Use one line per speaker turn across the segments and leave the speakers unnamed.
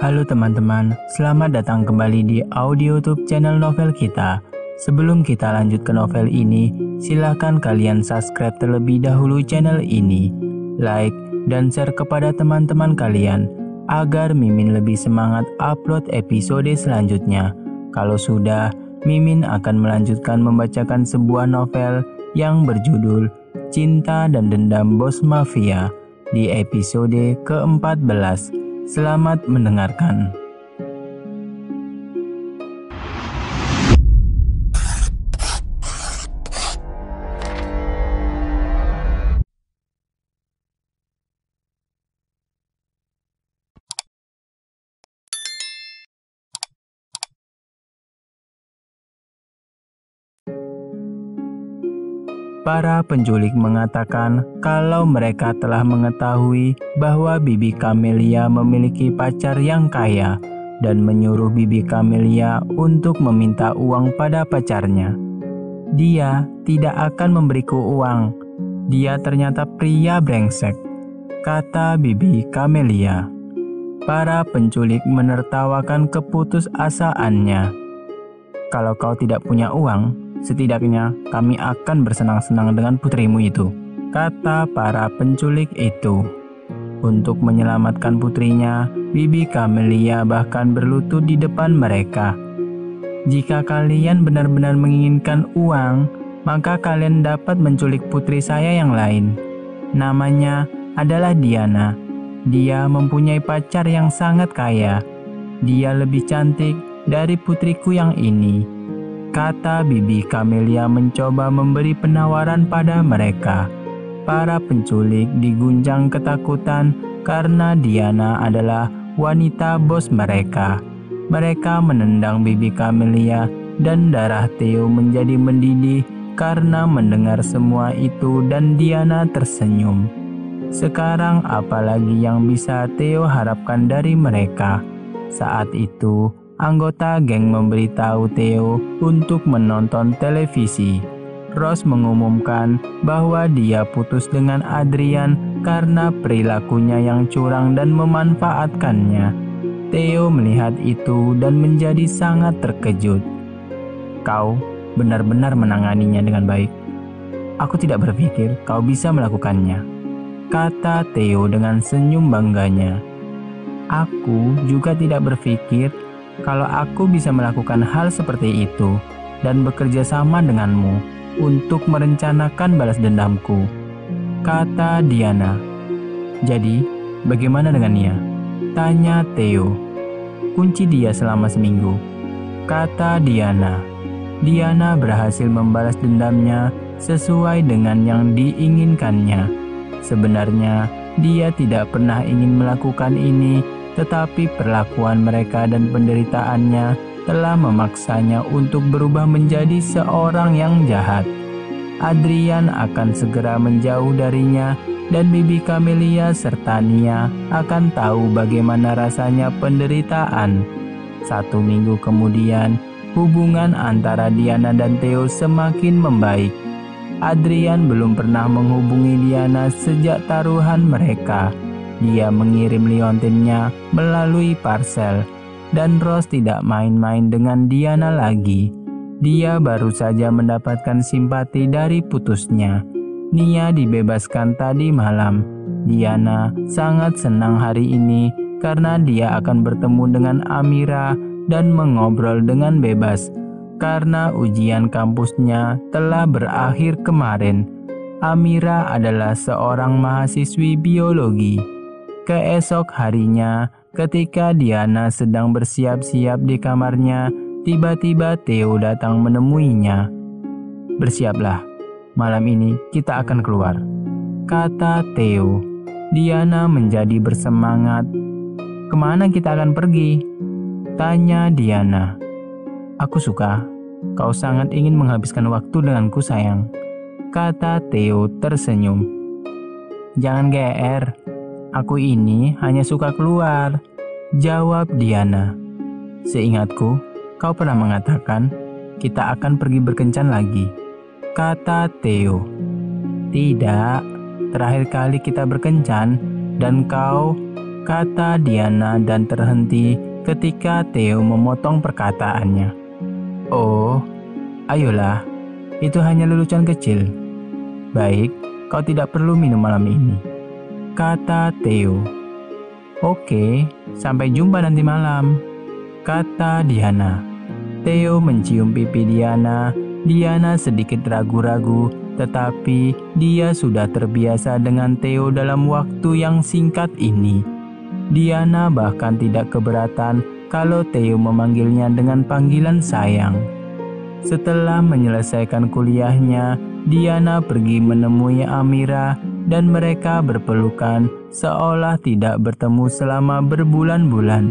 Halo teman-teman, selamat datang kembali di audio YouTube channel novel kita. Sebelum kita lanjut ke novel ini, silakan kalian subscribe terlebih dahulu channel ini, like, dan share kepada teman-teman kalian, agar Mimin lebih semangat upload episode selanjutnya. Kalau sudah, Mimin akan melanjutkan membacakan sebuah novel yang berjudul Cinta dan Dendam Bos Mafia di episode ke-14. Selamat mendengarkan. Para penculik mengatakan kalau mereka telah mengetahui bahwa Bibi Camelia memiliki pacar yang kaya dan menyuruh Bibi Camelia untuk meminta uang pada pacarnya. Dia tidak akan memberiku uang. Dia ternyata pria brengsek, kata Bibi Camelia. Para penculik menertawakan keputusasaannya. Kalau kau tidak punya uang, setidaknya kami akan bersenang-senang dengan putrimu itu, kata para penculik itu. Untuk menyelamatkan putrinya, Bibi Camelia bahkan berlutut di depan mereka. Jika kalian benar-benar menginginkan uang, maka kalian dapat menculik putri saya yang lain. Namanya adalah Diana. Dia mempunyai pacar yang sangat kaya. Dia lebih cantik dari putriku yang ini, kata Bibi Camelia mencoba memberi penawaran pada mereka. Para penculik diguncang ketakutan karena Diana adalah wanita bos mereka. Mereka menendang Bibi Camelia dan darah Theo menjadi mendidih karena mendengar semua itu, dan Diana tersenyum. Sekarang apalagi yang bisa Theo harapkan dari mereka? Saat itu, anggota geng memberitahu Theo untuk menonton televisi. Rose mengumumkan bahwa dia putus dengan Adrian karena perilakunya yang curang dan memanfaatkannya. Theo melihat itu dan menjadi sangat terkejut. Kau benar-benar menanganinya dengan baik. Aku tidak berpikir kau bisa melakukannya, kata Theo dengan senyum bangganya. Aku juga tidak berpikir kalau aku bisa melakukan hal seperti itu dan bekerja sama denganmu untuk merencanakan balas dendamku, kata Diana. Jadi, bagaimana dengan Nia? Tanya Theo. Kunci dia selama seminggu, kata Diana. Diana berhasil membalas dendamnya sesuai dengan yang diinginkannya. Sebenarnya, dia tidak pernah ingin melakukan ini, tetapi perlakuan mereka dan penderitaannya telah memaksanya untuk berubah menjadi seorang yang jahat. Adrian akan segera menjauh darinya, dan Bibi Camelia serta Nia akan tahu bagaimana rasanya penderitaan. 1 minggu kemudian, hubungan antara Diana dan Theo semakin membaik. Adrian belum pernah menghubungi Diana sejak taruhan mereka. Dia mengirim liontinnya melalui parsel, dan Rose tidak main-main dengan Diana lagi. Dia baru saja mendapatkan simpati dari putusnya. Nia dibebaskan tadi malam. Diana sangat senang hari ini karena dia akan bertemu dengan Amira dan mengobrol dengan bebas karena ujian kampusnya telah berakhir kemarin. Amira adalah seorang mahasiswi biologi. Keesok harinya, ketika Diana sedang bersiap-siap di kamarnya, tiba-tiba Theo datang menemuinya. Bersiaplah, malam ini kita akan keluar, kata Theo. Diana menjadi bersemangat. Kemana kita akan pergi? Tanya Diana. Aku suka, kau sangat ingin menghabiskan waktu denganku sayang, kata Theo tersenyum. Jangan GR. Aku ini hanya suka keluar, jawab Diana. Seingatku, kau pernah mengatakan kita akan pergi berkencan lagi, kata Theo. Tidak, terakhir kali kita berkencan dan kau kata Diana dan terhenti ketika Theo memotong perkataannya. Oh, ayolah, itu hanya lelucon kecil. Baik, kau tidak perlu minum malam ini, kata Theo. Oke, sampai jumpa nanti malam, kata Diana. Theo mencium pipi Diana. Diana sedikit ragu-ragu, tetapi dia sudah terbiasa dengan Theo dalam waktu yang singkat ini. Diana bahkan tidak keberatan kalau Theo memanggilnya dengan panggilan sayang. Setelah menyelesaikan kuliahnya, Diana pergi menemui Amira dan mereka berpelukan seolah tidak bertemu selama berbulan-bulan.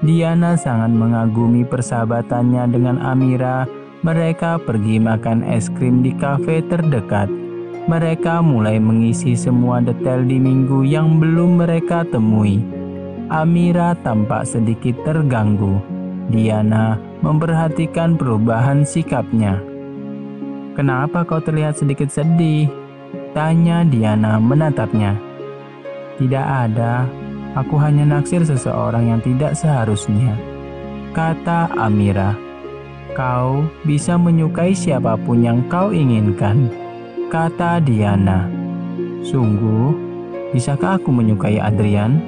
Diana sangat mengagumi persahabatannya dengan Amira. Mereka pergi makan es krim di kafe terdekat. Mereka mulai mengisi semua detail di minggu yang belum mereka temui. Amira tampak sedikit terganggu. Diana memperhatikan perubahan sikapnya. Kenapa kau terlihat sedikit sedih? Tanya Diana menatapnya. Tidak ada, aku hanya naksir seseorang yang tidak seharusnya, kata Amira. Kau bisa menyukai siapapun yang kau inginkan, kata Diana. Sungguh, bisakah aku menyukai Adrian?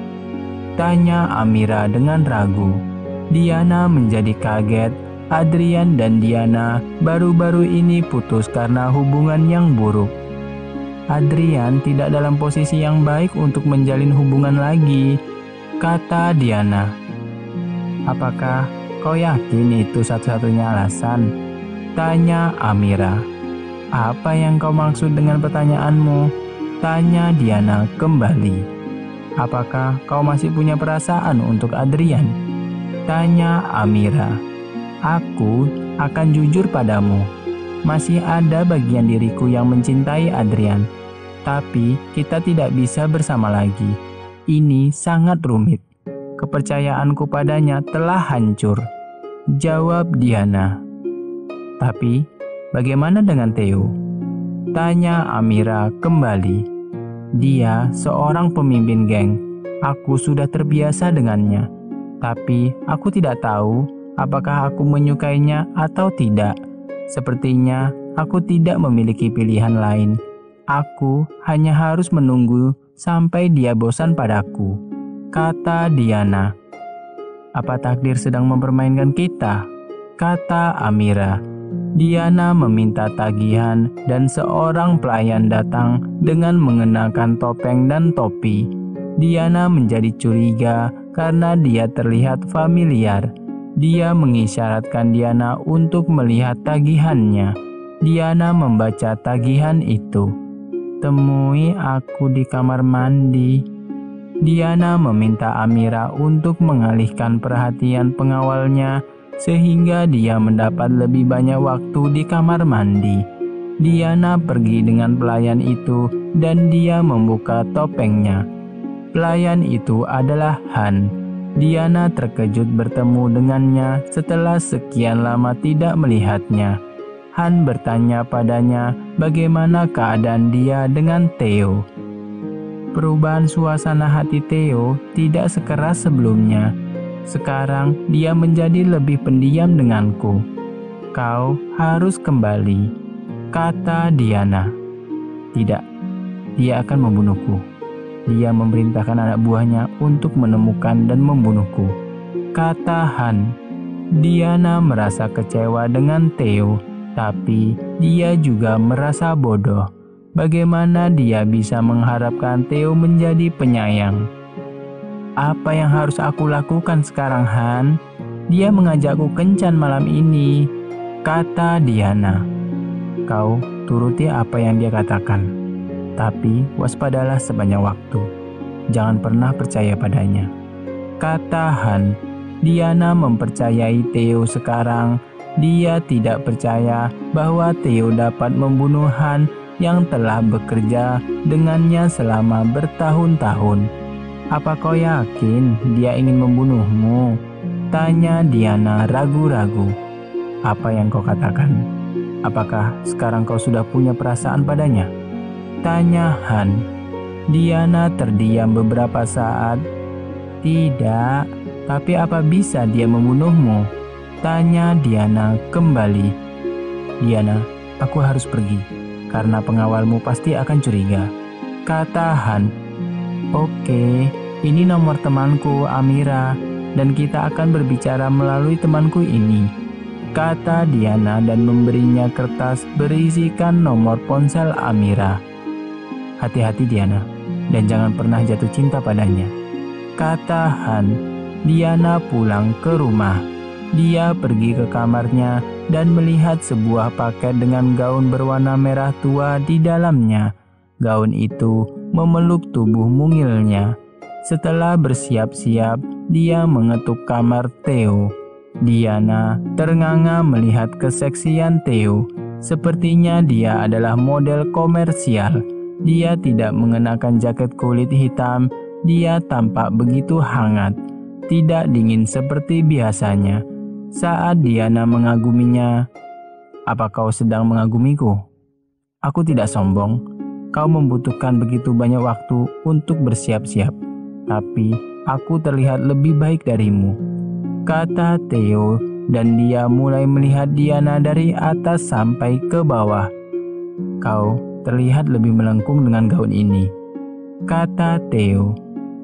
Tanya Amira dengan ragu. Diana menjadi kaget. Adrian dan Diana baru-baru ini putus karena hubungan yang buruk. Adrian tidak dalam posisi yang baik untuk menjalin hubungan lagi, kata Diana. Apakah kau yakin itu satu-satunya alasan? Tanya Amira. Apa yang kau maksud dengan pertanyaanmu? Tanya Diana kembali. Apakah kau masih punya perasaan untuk Adrian? Tanya Amira. Aku akan jujur padamu. Masih ada bagian diriku yang mencintai Adrian. Tapi kita tidak bisa bersama lagi. Ini sangat rumit. Kepercayaanku padanya telah hancur, jawab Diana. Tapi bagaimana dengan Theo? Tanya Amira kembali. Dia seorang pemimpin geng. Aku sudah terbiasa dengannya. Tapi aku tidak tahu apakah aku menyukainya atau tidak. Sepertinya aku tidak memiliki pilihan lain. Aku hanya harus menunggu sampai dia bosan padaku, kata Diana. Apa takdir sedang mempermainkan kita? Kata Amira. Diana meminta tagihan dan seorang pelayan datang dengan mengenakan topeng dan topi. Diana menjadi curiga karena dia terlihat familiar. Dia mengisyaratkan Diana untuk melihat tagihannya. Diana membaca tagihan itu. Temui aku di kamar mandi. Diana meminta Amira untuk mengalihkan perhatian pengawalnya sehingga dia mendapat lebih banyak waktu di kamar mandi. Diana pergi dengan pelayan itu dan dia membuka topengnya. Pelayan itu adalah Han. Diana terkejut bertemu dengannya setelah sekian lama tidak melihatnya. Han bertanya padanya bagaimana keadaan dia dengan Theo. Perubahan suasana hati Theo tidak sekeras sebelumnya. Sekarang dia menjadi lebih pendiam denganku. Kau harus kembali, kata Diana. Tidak, dia akan membunuhku. Dia memerintahkan anak buahnya untuk menemukan dan membunuhku, kata Han. Diana merasa kecewa dengan Theo, tapi dia juga merasa bodoh. Bagaimana dia bisa mengharapkan Theo menjadi penyayang? Apa yang harus aku lakukan sekarang, Han? Dia mengajakku kencan malam ini, kata Diana. Kau turuti apa yang dia katakan. Tapi waspadalah sebanyak waktu. Jangan pernah percaya padanya, kata Han. Diana mempercayai Theo sekarang. Dia tidak percaya bahwa Theo dapat membunuh Han yang telah bekerja dengannya selama bertahun-tahun. Apa kau yakin dia ingin membunuhmu? Tanya Diana ragu-ragu. Apa yang kau katakan? Apakah sekarang kau sudah punya perasaan padanya? Tanya Han. Diana terdiam beberapa saat. Tidak, tapi apa bisa dia membunuhmu? Tanya Diana kembali. Diana, aku harus pergi, karena pengawalmu pasti akan curiga, kata Han. Oke, ini nomor temanku Amira, dan kita akan berbicara melalui temanku ini, kata Diana dan memberinya kertas berisikan nomor ponsel Amira. Hati-hati Diana, dan jangan pernah jatuh cinta padanya, kata Han. Diana pulang ke rumah. Dia pergi ke kamarnya dan melihat sebuah paket dengan gaun berwarna merah tua di dalamnya. Gaun itu memeluk tubuh mungilnya. Setelah bersiap-siap, dia mengetuk kamar Theo. Diana ternganga melihat keseksian Theo. Sepertinya dia adalah model komersial. Dia tidak mengenakan jaket kulit hitam. Dia tampak begitu hangat, tidak dingin seperti biasanya. Saat Diana mengaguminya, "Apa kau sedang mengagumiku? Aku tidak sombong. Kau membutuhkan begitu banyak waktu untuk bersiap-siap, tapi aku terlihat lebih baik darimu," kata Theo, dan dia mulai melihat Diana dari atas sampai ke bawah. "Kau terlihat lebih melengkung dengan gaun ini," kata Theo.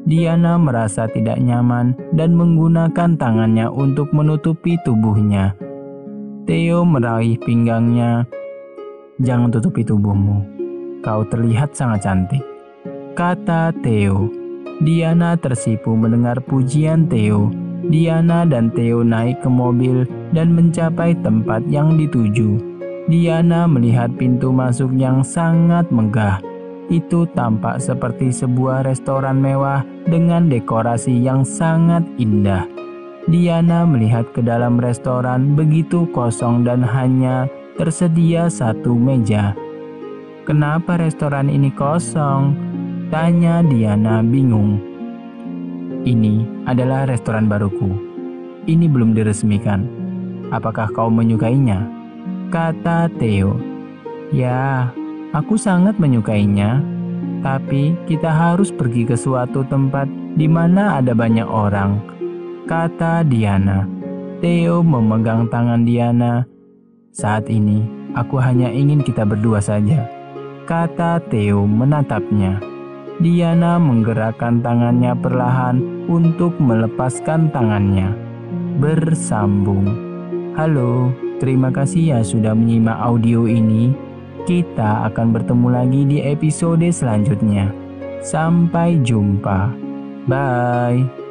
Diana merasa tidak nyaman dan menggunakan tangannya untuk menutupi tubuhnya. Theo meraih pinggangnya. "Jangan tutupi tubuhmu. Kau terlihat sangat cantik," kata Theo. Diana tersipu mendengar pujian Theo. Diana dan Theo naik ke mobil dan mencapai tempat yang dituju. Diana melihat pintu masuk yang sangat megah. Itu tampak seperti sebuah restoran mewah dengan dekorasi yang sangat indah. Diana melihat ke dalam restoran begitu kosong dan hanya tersedia satu meja. "Kenapa restoran ini kosong?" tanya Diana bingung. "Ini adalah restoran baruku. Ini belum diresmikan. Apakah kau menyukainya?" kata Theo. "Ya, aku sangat menyukainya, tapi kita harus pergi ke suatu tempat di mana ada banyak orang," kata Diana. Theo memegang tangan Diana. "Saat ini, aku hanya ingin kita berdua saja," kata Theo menatapnya. Diana menggerakkan tangannya perlahan untuk melepaskan tangannya. Bersambung. Halo, terima kasih ya sudah menyimak audio ini. Kita akan bertemu lagi di episode selanjutnya. Sampai jumpa. Bye.